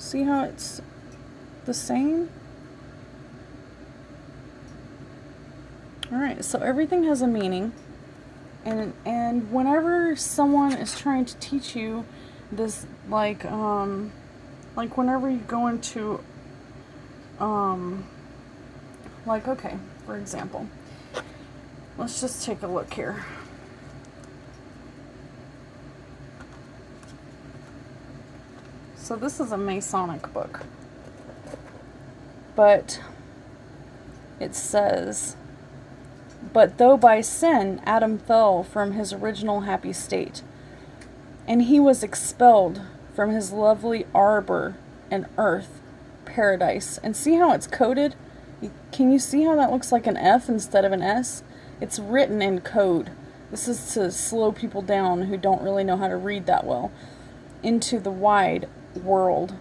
See how it's the same? Alright, so everything has a meaning. And whenever someone is trying to teach you this, like whenever you go into, like, okay, for example, let's just take a look here. So this is a Masonic book, but it says, "But though by sin Adam fell from his original happy state, and he was expelled from his lovely arbor and earth, paradise." And see how it's coded? Can you see how that looks like an F instead of an S? It's written in code. This is to slow people down who don't really know how to read that well. "Into the wide world,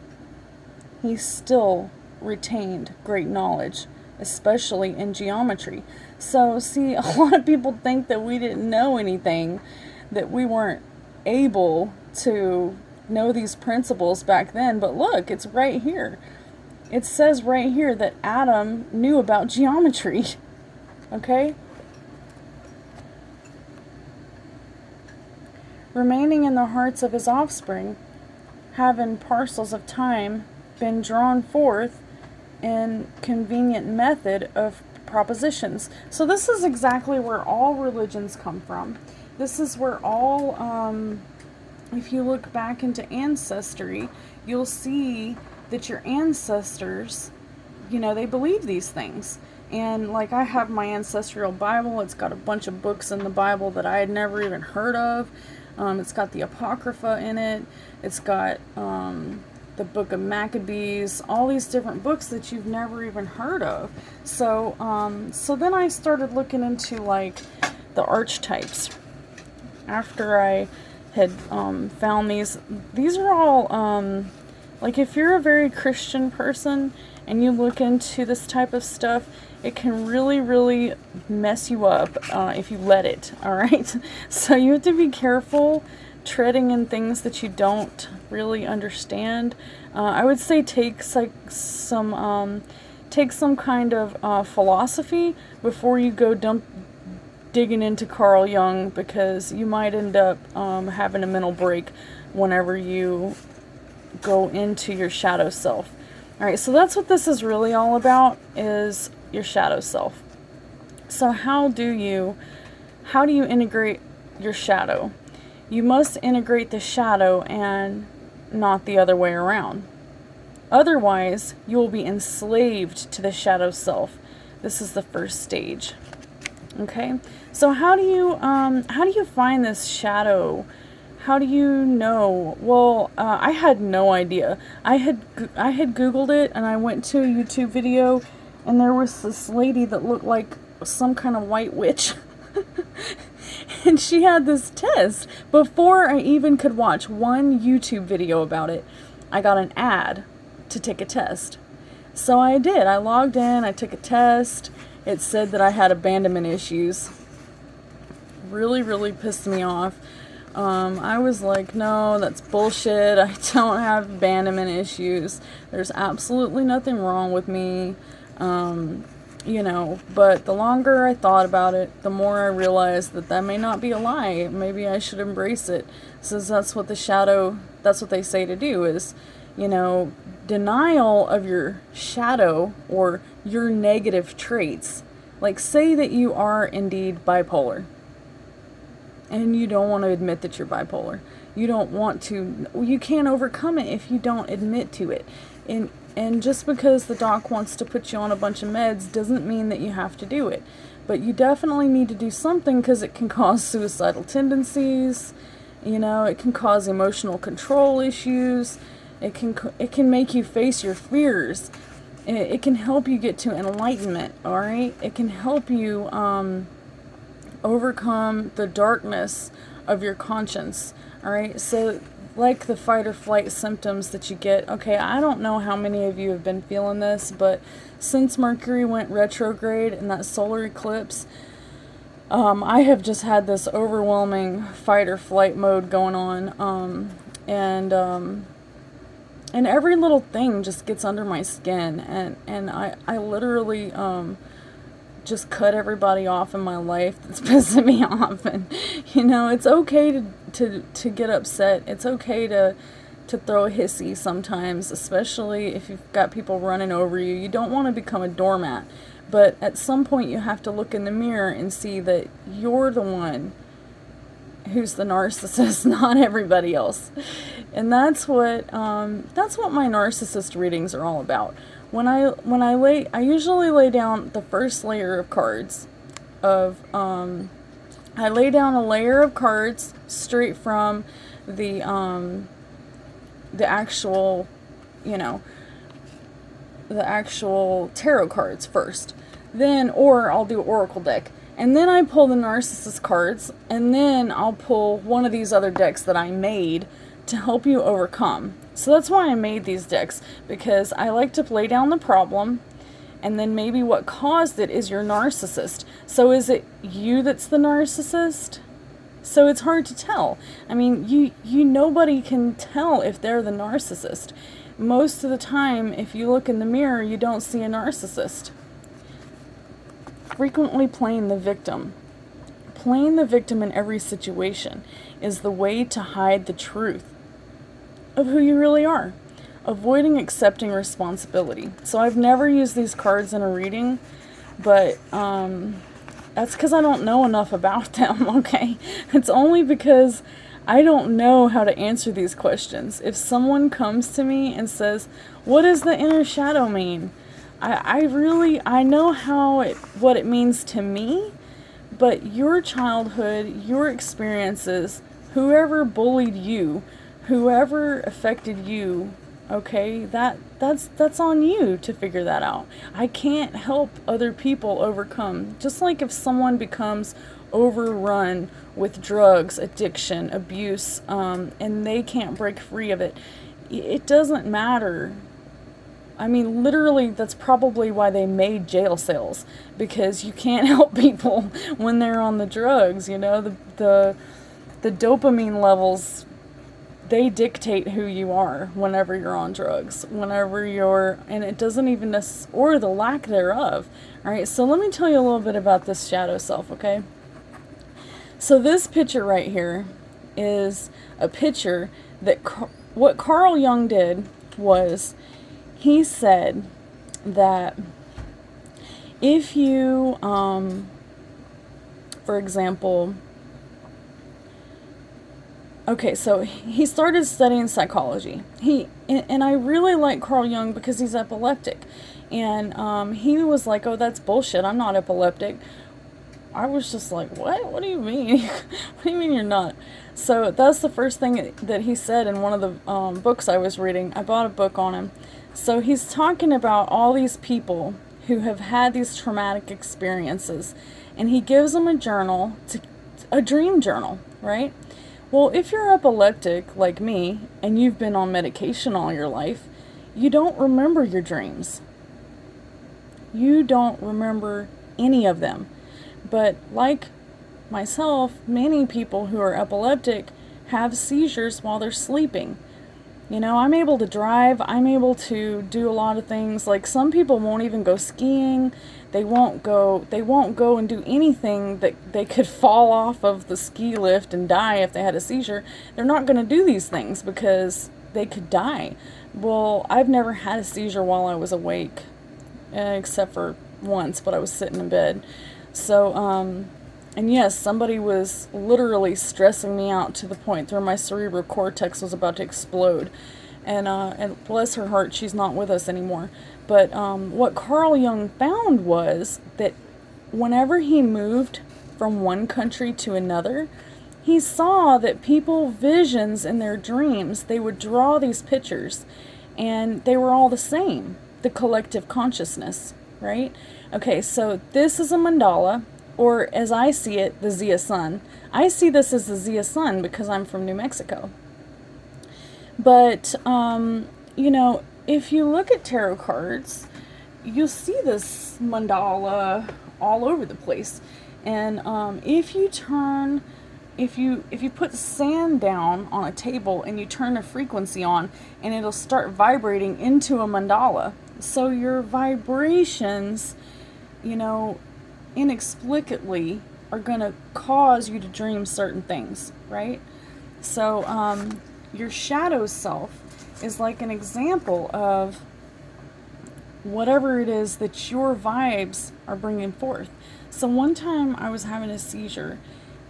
he still retained great knowledge, especially in geometry." So, see, a lot of people think that we didn't know anything, that we weren't able to know these principles back then, but look, it's right here. It says right here that Adam knew about geometry, okay? "Remaining in the hearts of his offspring, having parcels of time been drawn forth in convenient method of propositions." So this is exactly where all religions come from. This is where all, if you look back into ancestry, you'll see that your ancestors, you know, they believe these things. And like, I have my ancestral Bible. It's got a bunch of books in the Bible that I had never even heard of. It's got the Apocrypha in it. It's got the Book of Maccabees, all these different books that you've never even heard of. So, so then I started looking into like the archetypes. After I had found these are all like, if you're a very Christian person and you look into this type of stuff, it can really, really mess you up if you let it, alright? So you have to be careful treading in things that you don't really understand. I would say take some kind of philosophy before you go digging into Carl Jung, because you might end up having a mental break whenever you go into your shadow self. Alright, so that's what this is really all about, is your shadow self. So how do you integrate your shadow? You must integrate the shadow and not the other way around. Otherwise, you will be enslaved to the shadow self. This is the first stage. Okay? So how do you find this shadow? How do you know? Well, I had no idea. I had Googled it, and I went to a YouTube video, and there was this lady that looked like some kind of white witch. And she had this test. Before I even could watch one YouTube video about it, I got an ad to take a test. So I did. I logged in, I took a test. It said that I had abandonment issues. Really, really pissed me off. I was like, no, that's bullshit. I don't have abandonment issues. There's absolutely nothing wrong with me. You know, but the longer I thought about it, the more I realized that that may not be a lie. Maybe I should embrace it. Since that's what that's what they say to do, is, you know, denial of your shadow or your negative traits. Like, say that you are indeed bipolar, and you don't want to admit that you're bipolar. You can't overcome it if you don't admit to it. And just because the doc wants to put you on a bunch of meds doesn't mean that you have to do it. But you definitely need to do something, because it can cause suicidal tendencies. You know, it can cause emotional control issues. It can make you face your fears. It can help you get to enlightenment, alright? It can help you overcome the darkness of your conscience, alright? So, like the fight or flight symptoms that you get. Okay, I don't know how many of you have been feeling this, but since Mercury went retrograde in that solar eclipse, I have just had this overwhelming fight or flight mode going on, and And every little thing just gets under my skin, and I literally just cut everybody off in my life that's pissing me off. And it's okay to get upset. It's okay to throw a hissy sometimes, especially if you've got people running over you. You don't want to become a doormat, but at some point you have to look in the mirror and see that you're the one who's the narcissist, not everybody else. And that's what my narcissist readings are all about. I usually lay down the first layer of cards I lay down a layer of cards straight from the actual, the actual tarot cards first. Then, or I'll do Oracle deck. And then I pull the narcissist cards, and then I'll pull one of these other decks that I made to help you overcome. So that's why I made these decks, because I like to lay down the problem, and then maybe what caused it is your narcissist. So is it you that's the narcissist? So it's hard to tell. I mean, nobody can tell if they're the narcissist. Most of the time, if you look in the mirror, you don't see a narcissist. Frequently playing the victim. Playing the victim in every situation is the way to hide the truth of who you really are. Avoiding accepting responsibility. So I've never used these cards in a reading, but that's because I don't know enough about them, okay? It's only because I don't know how to answer these questions. If someone comes to me and says, what does the inner shadow mean? I know what it means to me, but your childhood, your experiences, whoever bullied you, whoever affected you, okay, that's on you to figure that out. I can't help other people overcome. Just like if someone becomes overrun with drugs, addiction, abuse, and they can't break free of it, it doesn't matter. I mean, literally, that's probably why they made jail cells, because you can't help people when they're on the drugs, the dopamine levels, they dictate who you are whenever you're on drugs, and it doesn't even or the lack thereof. All right, so let me tell you a little bit about this shadow self, okay? So this picture right here is a picture that what Carl Jung did was he said that if you, for example, okay, so he started studying psychology. And I really like Carl Jung because he's epileptic. And he was like, oh, that's bullshit. I'm not epileptic. I was just like, what? What do you mean? What do you mean you're not? So that's the first thing that he said in one of the books I was reading. I bought a book on him. So he's talking about all these people who have had these traumatic experiences. And he gives them a journal, a dream journal, right? Well, if you're epileptic like me, and you've been on medication all your life, you don't remember your dreams. You don't remember any of them. But like myself, many people who are epileptic have seizures while they're sleeping. I'm able to drive. I'm able to do a lot of things. Like some people won't even go skiing. They won't go and do anything that they could fall off of the ski lift and die if they had a seizure. They're not going to do these things because they could die. Well, I've never had a seizure while I was awake, except for once, but I was sitting in bed. So, and yes, somebody was literally stressing me out to the point where my cerebral cortex was about to explode. And bless her heart, she's not with us anymore. But what Carl Jung found was that whenever he moved from one country to another, he saw that people visions in their dreams, they would draw these pictures, and they were all the same, the collective consciousness, right? Okay, so this is a mandala, or as I see it, the Zia Sun. I see this as the Zia Sun because I'm from New Mexico. But, if you look at tarot cards, you'll see this mandala all over the place. And if you turn if you put sand down on a table and you turn a frequency on, and it'll start vibrating into a mandala. So your vibrations, you know, inexplicably are going to cause you to dream certain things, right? So your shadow self is like an example of whatever it is that your vibes are bringing forth. So one time I was having a seizure,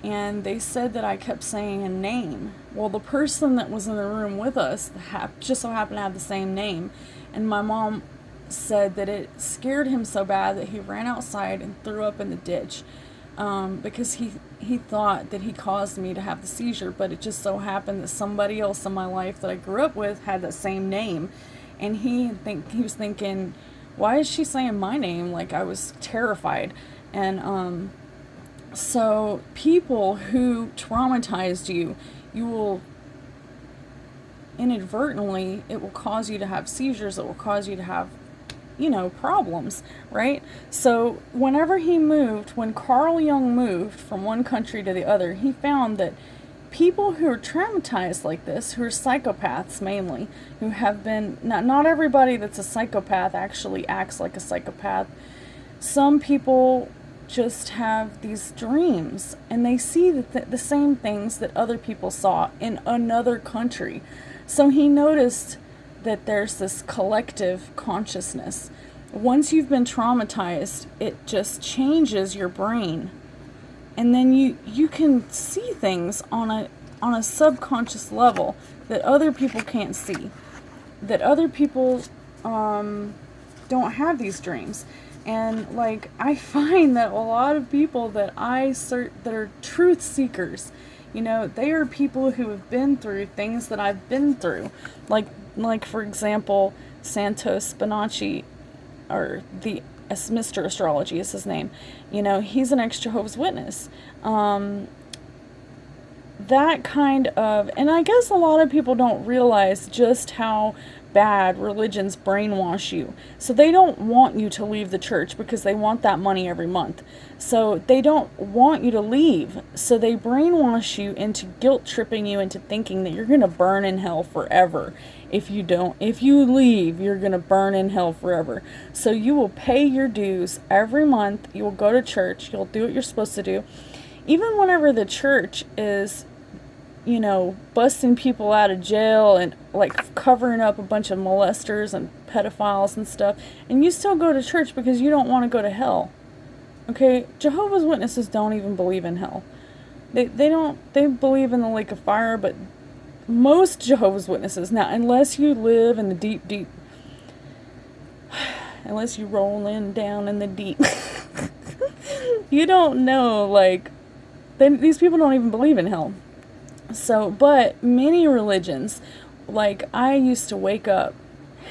and they said that I kept saying a name. Well, the person that was in the room with us just so happened to have the same name, and my mom said that it scared him so bad that he ran outside and threw up in the ditch, because he thought that he caused me to have the seizure, but it just so happened that somebody else in my life that I grew up with had that same name, and he was thinking, why is she saying my name? Like, I was terrified. And so people who traumatized you will inadvertently, it will cause you to have seizures, it will cause you to have, you know, problems, right? So whenever when Carl Jung moved from one country to the other, he found that people who are traumatized like this, who are psychopaths mainly, who have been, not everybody that's a psychopath actually acts like a psychopath. Some people just have these dreams, and they see the same things that other people saw in another country. So he noticed that there's this collective consciousness. Once you've been traumatized, it just changes your brain, and then you can see things on a subconscious level that other people can't see, that other people don't have these dreams. And like, I find that a lot of people that that are truth seekers, you know, they are people who have been through things that I've been through. Like for example, Santos Bonacci, or Mr. Astrology is his name. You know, he's an ex-Jehovah's Witness. That kind of, and I guess a lot of people don't realize just how bad religions brainwash you. So they don't want you to leave the church because they want that money every month. So they don't want you to leave. So they brainwash you into guilt tripping you into thinking that you're going to burn in hell forever. If you leave, you're going to burn in hell forever. So you will pay your dues every month. You will go to church. You'll do what you're supposed to do. Even whenever the church is, you know, busting people out of jail and like covering up a bunch of molesters and pedophiles and stuff, and you still go to church because you don't want to go to hell. Okay, Jehovah's Witnesses don't even believe in hell. They believe in the lake of fire, but most Jehovah's Witnesses, now unless you live in the deep, unless you roll down in the deep, you don't know, like, these people don't even believe in hell. So, but many religions, like, I used to wake up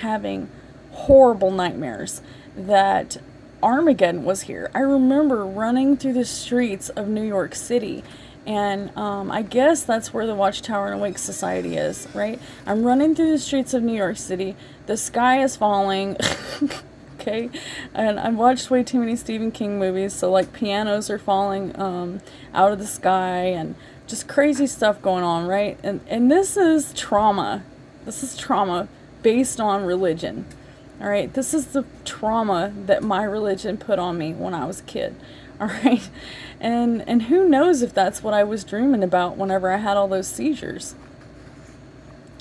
having horrible nightmares that Armageddon was here. I remember running through the streets of New York City, and I guess that's where the Watchtower and Awake Society is, right? I'm running through the streets of New York City, the sky is falling, okay, and I've watched way too many Stephen King movies, so like pianos are falling out of the sky, and just crazy stuff going on, right? And this is trauma. This is trauma based on religion. All right, this is the trauma that my religion put on me when I was a kid. All right, and who knows if that's what I was dreaming about whenever I had all those seizures.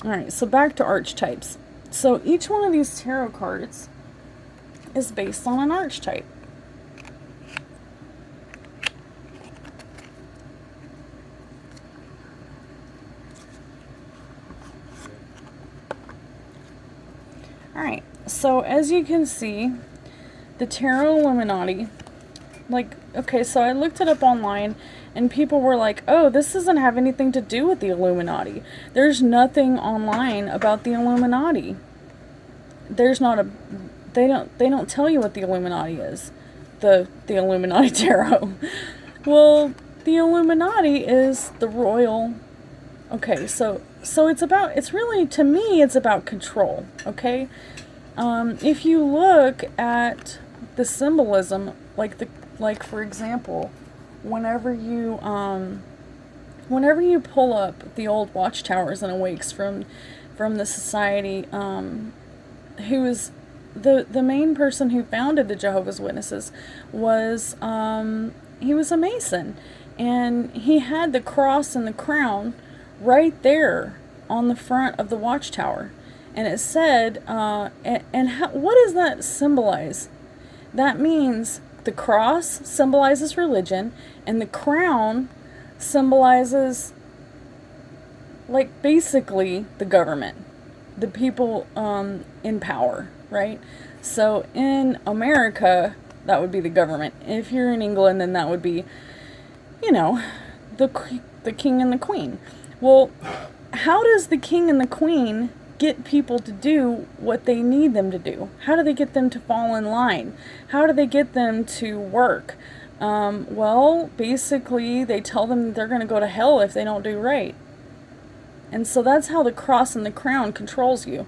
All right, so back to archetypes. So each one of these tarot cards is based on an archetype. Alright, so as you can see, the Tarot Illuminati, like, okay, so I looked it up online, and people were like, oh, this doesn't have anything to do with the Illuminati. There's nothing online about the Illuminati. There's not they don't tell you what the Illuminati is. The Illuminati Tarot. Well, the Illuminati is the royal. Okay, so it's really, to me, it's about control, okay? If you look at the symbolism, like for example, whenever you whenever you pull up the old watchtowers and awakes from the society, who is the main person who founded the Jehovah's Witnesses was, he was a Mason, and he had the cross and the crown right there on the front of the watchtower. And it said, what does that symbolize? That means the cross symbolizes religion, and the crown symbolizes, like, basically the government, the people in power, right? So in America, that would be the government. If you're in England, then that would be, the king and the queen. Well, how does the king and the queen get people to do what they need them to do? How do they get them to fall in line? How do they get them to work? Well, basically, they tell them they're going to go to hell if they don't do right. And so that's how the cross and the crown controls you.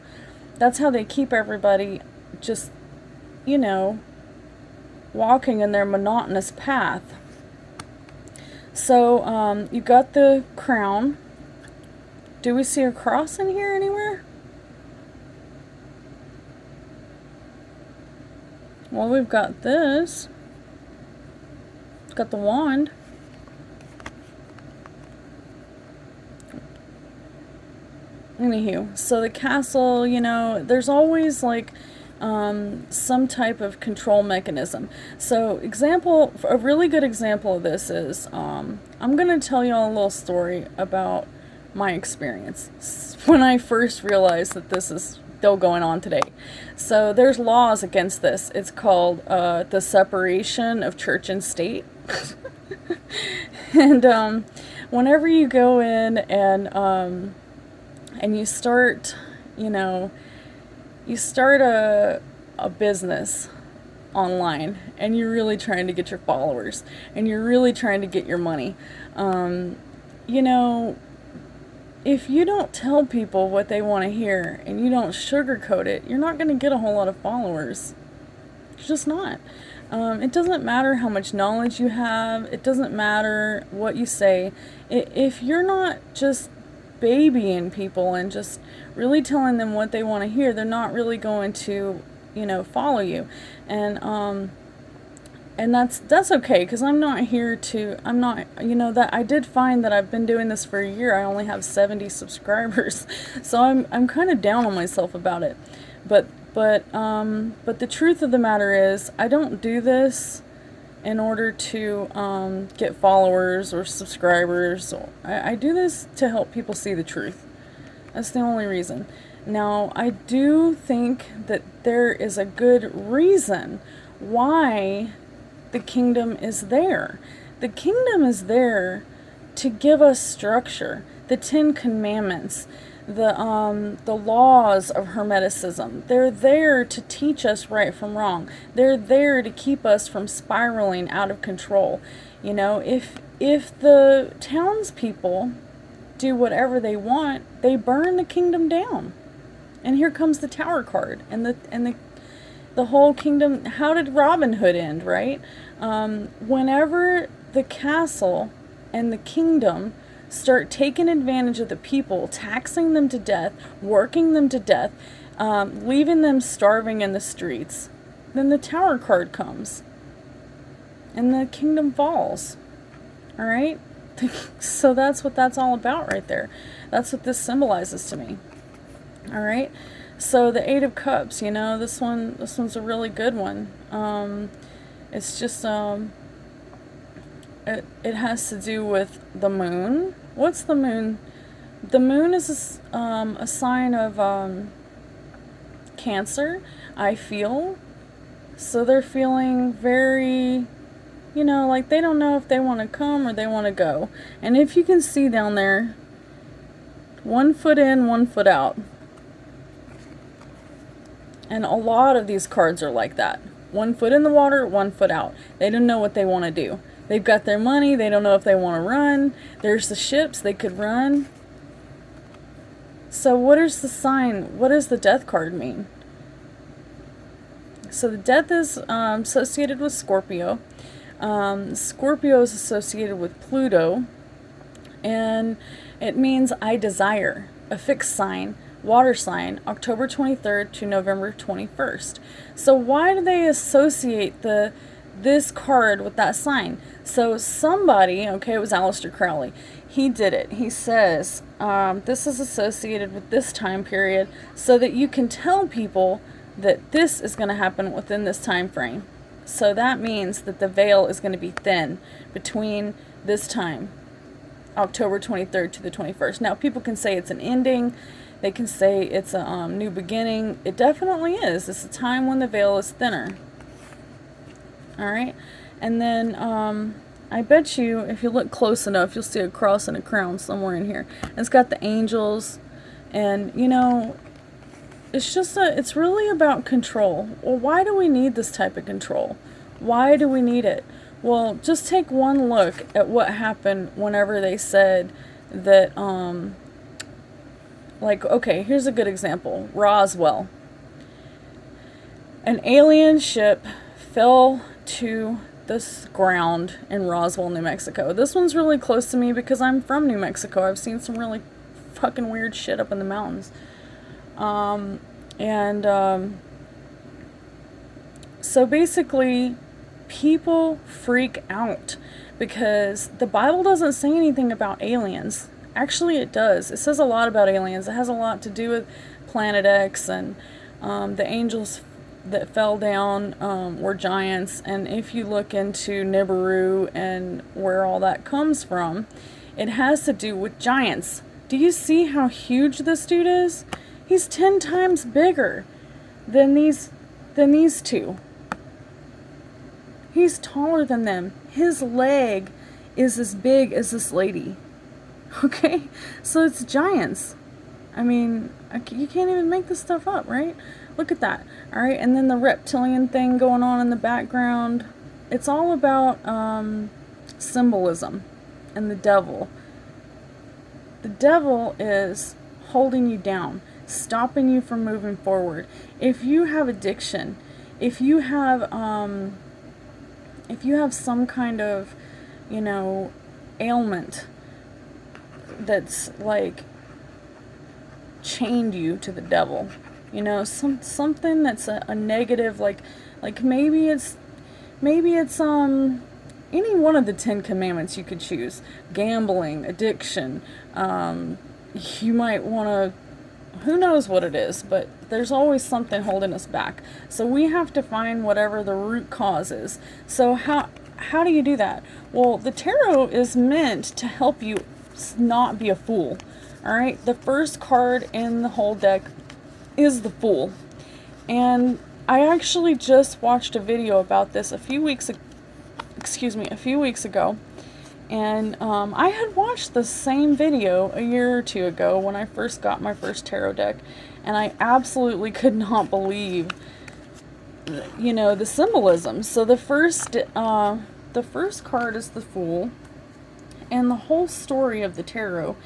That's how they keep everybody just, walking in their monotonous path. So, you got the crown. Do we see a cross in here anywhere? Well, we've got this. Got the wand. Anywho, so the castle, there's always like some type of control mechanism. So a really good example of this is, I'm going to tell you all a little story about my experience when I first realized that this is still going on today. So there's laws against this. It's called the separation of church and state. And whenever you go in and you start, you start a business online, and you're really trying to get your followers, and you're really trying to get your money, if you don't tell people what they want to hear and you don't sugarcoat it, you're not going to get a whole lot of followers. It's just not. It doesn't matter how much knowledge you have. It doesn't matter what you say. If you're not just babying people and just really telling them what they want to hear, they're not really going to, follow you. And that's okay, because I'm not, that I did find that I've been doing this for a year. I only have 70 subscribers, so I'm kind of down on myself about it. But the truth of the matter is, I don't do this in order to get followers or subscribers. I do this to help people see the truth. That's the only reason. Now, I do think that there is a good reason why the kingdom is there. The kingdom is there to give us structure. The 10 Commandments, the laws of Hermeticism, they're there to teach us right from wrong. They're there to keep us from spiraling out of control. If the townspeople do whatever they want, they burn the kingdom down. And here comes the Tower card and the whole kingdom. How did Robin Hood end, right? Whenever the castle and the kingdom start taking advantage of the people, taxing them to death, working them to death, leaving them starving in the streets, then the Tower card comes and the kingdom falls. All right? So that's what that's all about right there. That's what this symbolizes to me. All right? So the 8 of Cups, this one's a really good one. It's just, it has to do with the moon. What's the moon? The moon is a sign of Cancer, I feel. So they're feeling very, like they don't know if they want to come or they want to go. And if you can see down there, 1 foot in, 1 foot out. And a lot of these cards are like that. 1 foot in the water, 1 foot out. They don't know what they want to do. They've got their money. They don't know if they want to run. There's the ships. They could run. So what is the sign? What does the Death card mean? So the Death is associated with Scorpio. Scorpio is associated with Pluto. And it means I desire, a fixed sign, water sign, October 23rd to November 21st. So why do they associate this card with that sign? So somebody, okay, it was Aleister Crowley, he did it. He says, this is associated with this time period so that you can tell people that this is going to happen within this time frame. So that means that the veil is going to be thin between this time, October 23rd to the 21st. Now, people can say it's an ending. They can say it's a new beginning. It definitely is. It's a time when the veil is thinner. All right? And then I bet you, if you look close enough, you'll see a cross and a crown somewhere in here. And it's got the angels. And, you know, it's really about control. Well, why do we need this type of control? Why do we need it? Well, just take one look at what happened whenever they said that, like, okay, here's a good example. Roswell. An alien ship fell to this ground in Roswell, New Mexico. This one's really close to me because I'm from New Mexico. I've seen some really fucking weird shit up in the mountains. So basically, people freak out because the Bible doesn't say anything about aliens. Actually, it does. It says a lot about aliens. It has a lot to do with Planet X, and the angels that fell down were giants. And if you look into Nibiru and where all that comes from, it has to do with giants. Do you see how huge this dude is? He's 10 times bigger than these two. He's taller than them. His leg is as big as this lady. Okay? So it's giants. I mean, you can't even make this stuff up, right? Look at that. Alright, and then the reptilian thing going on in the background. It's all about symbolism and the devil. The devil is holding you down, stopping you from moving forward. If you have addiction, if you have some kind of, you know, ailment that's like chained you to the devil, you know, something that's a negative, like maybe it's any one of the 10 commandments you could choose. Gambling, addiction, you might want to, who knows what it is, but there's always something holding us back. So we have to find whatever the root cause is. So how do you do that? Well, the tarot is meant to help you not be a fool. All right? The first card in the whole deck is the Fool. And I actually just watched a video about this a few weeks ago. And I had watched the same video a year or two ago when I first got my first tarot deck, and I absolutely could not believe, you know, the symbolism. So the first card is the Fool, and the whole story of the tarot,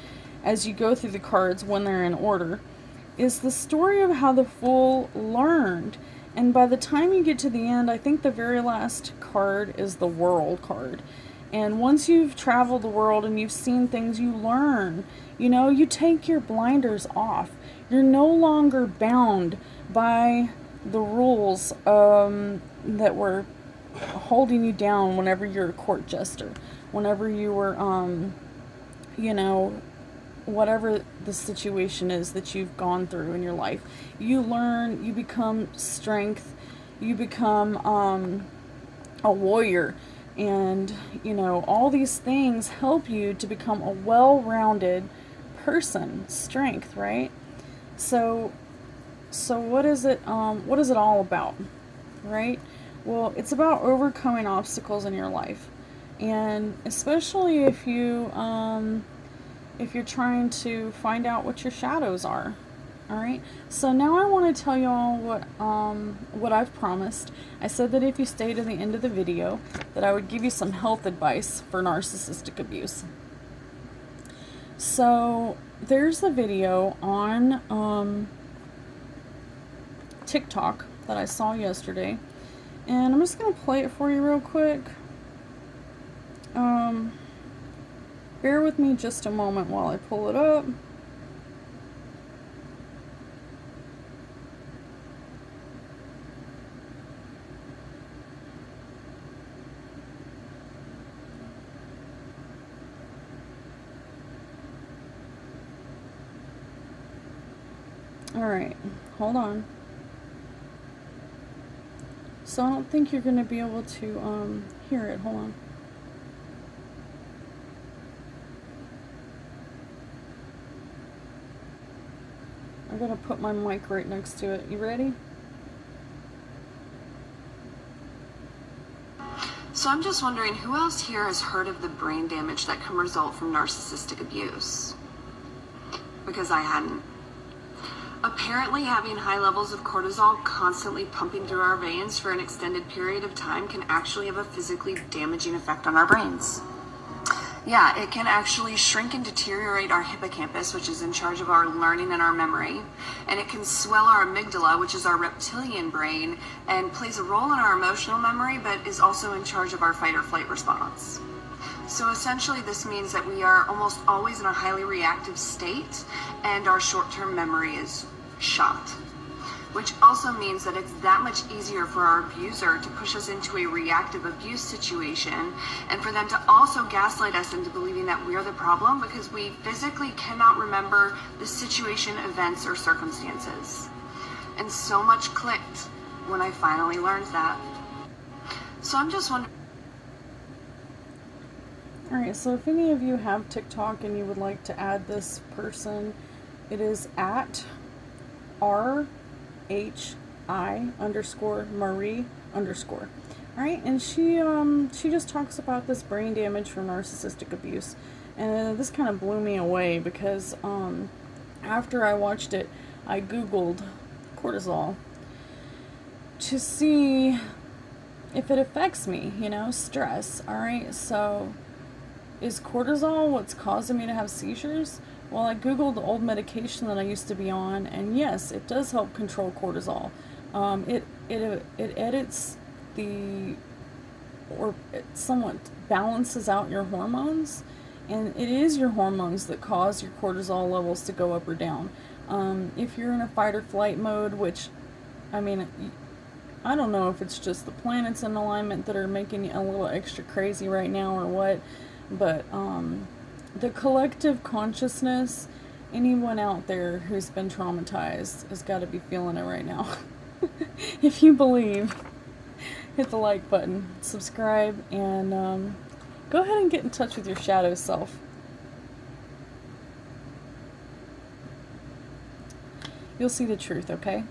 as you go through the cards when they're in order, is the story of how the Fool learned. And by the time you get to the end, I think the very last card is the World card. And once you've traveled the world and you've seen things, you learn. You know, you take your blinders off. You're no longer bound by the rules that were holding you down whenever you're a court jester. Whenever you were, you know, whatever the situation is that you've gone through in your life. You learn, you become strength, you become a warrior. And, you know, all these things help you to become a well-rounded person. Strength, right? So what is it all about, right? Well, it's about overcoming obstacles in your life. And especially if you're trying to find out what your shadows are. All right, so now I want to tell you all what I've promised. I said that if you stay to the end of the video, that I would give you some health advice for narcissistic abuse. So there's a video on TikTok that I saw yesterday, and I'm just gonna play it for you real quick. Bear with me just a moment while I pull it up. Alright, hold on. So I don't think you're going to be able to hear it. Hold on. I'm going to put my mic right next to it. You ready? So I'm just wondering, who else here has heard of the brain damage that can result from narcissistic abuse? Because I hadn't. Apparently, having high levels of cortisol constantly pumping through our veins for an extended period of time can actually have a physically damaging effect on our brains. Yeah, it can actually shrink and deteriorate our hippocampus, which is in charge of our learning and our memory. And it can swell our amygdala, which is our reptilian brain, and plays a role in our emotional memory, but is also in charge of our fight or flight response. So essentially, this means that we are almost always in a highly reactive state, and our short-term memory is shot. Which also means that it's that much easier for our abuser to push us into a reactive abuse situation, and for them to also gaslight us into believing that we're the problem because we physically cannot remember the situation, events, or circumstances. And so much clicked when I finally learned that. So I'm just wondering. Alright, so if any of you have TikTok and you would like to add this person, it is at RHI_Marie_. Alright, and she just talks about this brain damage from narcissistic abuse. And this kind of blew me away because after I watched it, I Googled cortisol to see if it affects me, stress. Alright, so is cortisol what's causing me to have seizures? Well, I Googled the old medication that I used to be on, and yes, it does help control cortisol. It edits it somewhat balances out your hormones, and it is your hormones that cause your cortisol levels to go up or down. If you're in a fight or flight mode, which, I mean, I don't know if it's just the planets in alignment that are making you a little extra crazy right now or what, but the collective consciousness, anyone out there who's been traumatized has got to be feeling it right now. If you believe, hit the like button, subscribe, and go ahead and get in touch with your shadow self. You'll see the truth, okay?